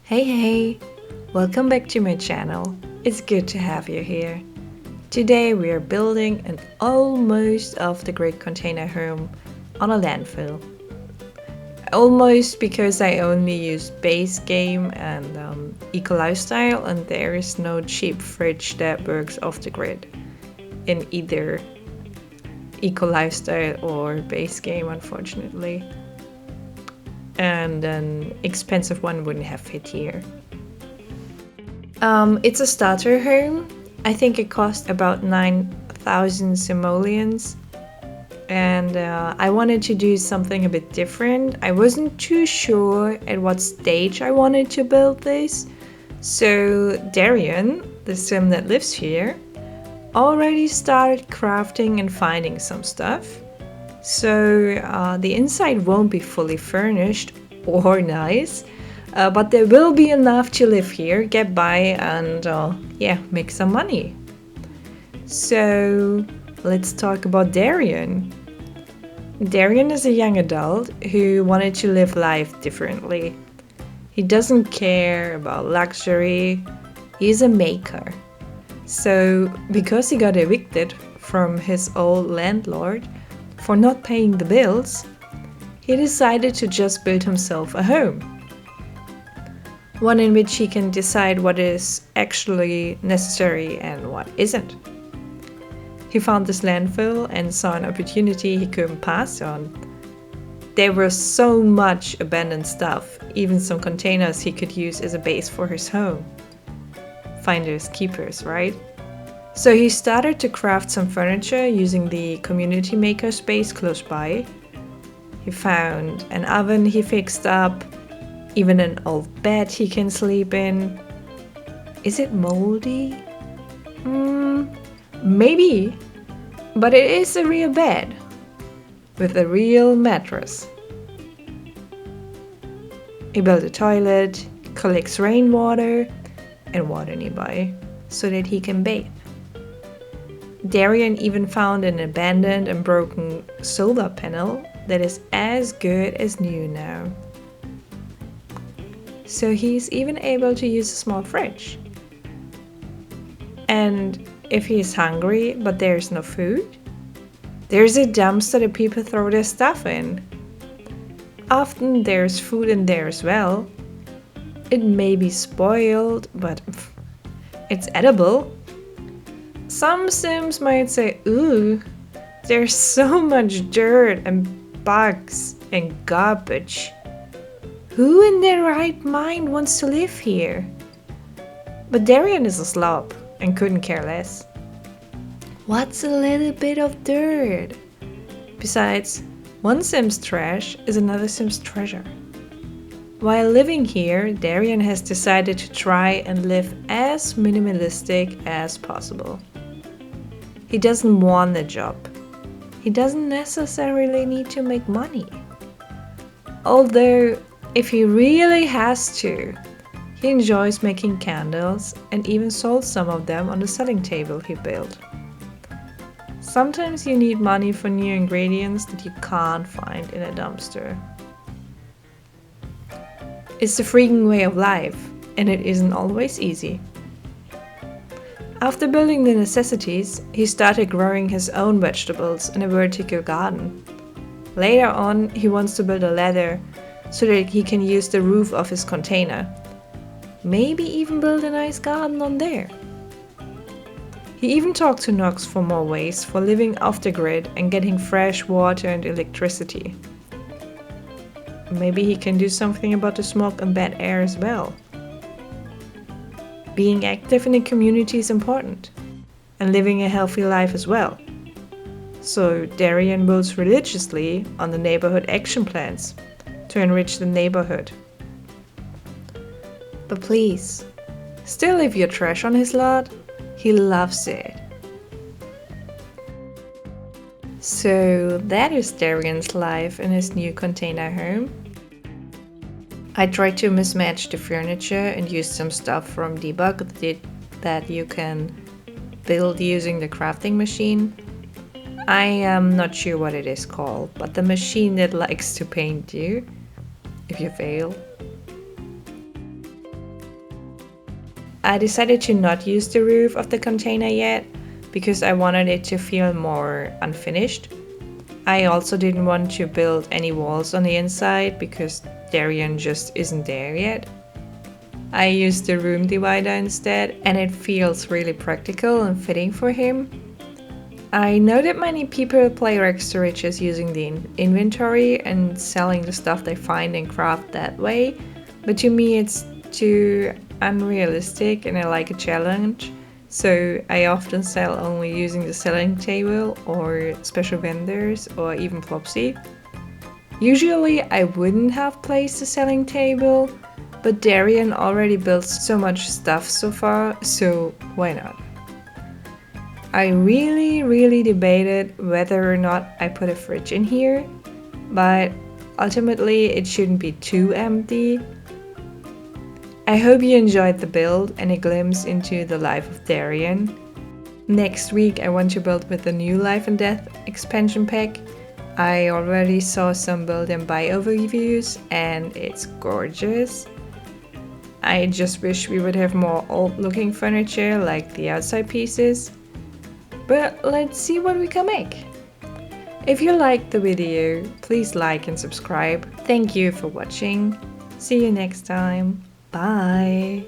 Hey, welcome back to my channel. It's good to have you here. Today we are building an almost off-the-grid container home on a landfill. Almost because I only use base game and eco lifestyle, and there is no cheap fridge that works off the grid in either eco lifestyle or base game, unfortunately. And an expensive one wouldn't have fit here. It's a starter home. I think it cost about 9,000 simoleons. And I wanted to do something a bit different. I wasn't too sure at what stage I wanted to build this. So Darian, the sim that lives here, already started crafting and finding some stuff. So the inside won't be fully furnished or nice, but there will be enough to live here, get by, and make some money. So let's talk about Darian. Darian is a young adult who wanted to live life differently. He doesn't care about luxury. He's a maker. So because he got evicted from his old landlord for not paying the bills, he decided to just build himself a home. One in which he can decide what is actually necessary and what isn't. He found this landfill and saw an opportunity he couldn't pass on. There was so much abandoned stuff, even some containers he could use as a base for his home. Finders keepers, right? So he started to craft some furniture using the community maker space close by. He found an oven he fixed up, even an old bed he can sleep in. Is it moldy? Maybe, but it is a real bed with a real mattress. He built a toilet, collects rainwater and water nearby so that he can bathe. Darian even found an abandoned and broken solar panel that is as good as new now. So he's even able to use a small fridge. And if he's hungry but there's no food, there's a dumpster that people throw their stuff in. Often there's food in there as well. It may be spoiled, but it's edible. Some sims might say, ooh, there's so much dirt and bugs and garbage. Who in their right mind wants to live here? But Darian is a slob and couldn't care less. What's a little bit of dirt? Besides, one sim's trash is another sim's treasure. While living here, Darian has decided to try and live as minimalistic as possible. He doesn't want a job. He doesn't necessarily need to make money. Although, if he really has to, he enjoys making candles and even sold some of them on the selling table he built. Sometimes you need money for new ingredients that you can't find in a dumpster. It's the freegan way of life, and it isn't always easy. After building the necessities, he started growing his own vegetables in a vertical garden. Later on, he wants to build a ladder so that he can use the roof of his container. Maybe even build a nice garden on there. He even talked to Nox for more ways for living off the grid and getting fresh water and electricity. Maybe he can do something about the smoke and bad air as well. Being active in the community is important, and living a healthy life as well. So Darian votes religiously on the neighborhood action plans to enrich the neighborhood. But please, still leave your trash on his lot. He loves it. So that is Darian's life in his new container home. I tried to mismatch the furniture and use some stuff from debug that you can build using the crafting machine. I am not sure what it is called, but the machine that likes to paint you if you fail. I decided to not use the roof of the container yet because I wanted it to feel more unfinished. I also didn't want to build any walls on the inside because Darian just isn't there yet. I used the room divider instead, and it feels really practical and fitting for him. I know that many people play rack storages using the inventory and selling the stuff they find and craft that way, but to me it's too unrealistic and I like a challenge. So I often sell only using the selling table or special vendors or even Plopsy. Usually I wouldn't have placed the selling table, but Darian already built so much stuff so far, so why not? I really debated whether or not I put a fridge in here, but ultimately it shouldn't be too empty. I hope you enjoyed the build and a glimpse into the life of Darian. Next week I want to build with the new Life and Death expansion pack. I already saw some build and buy overviews and it's gorgeous. I just wish we would have more old looking furniture like the outside pieces. But let's see what we can make. If you liked the video, please like and subscribe. Thank you for watching. See you next time. Bye.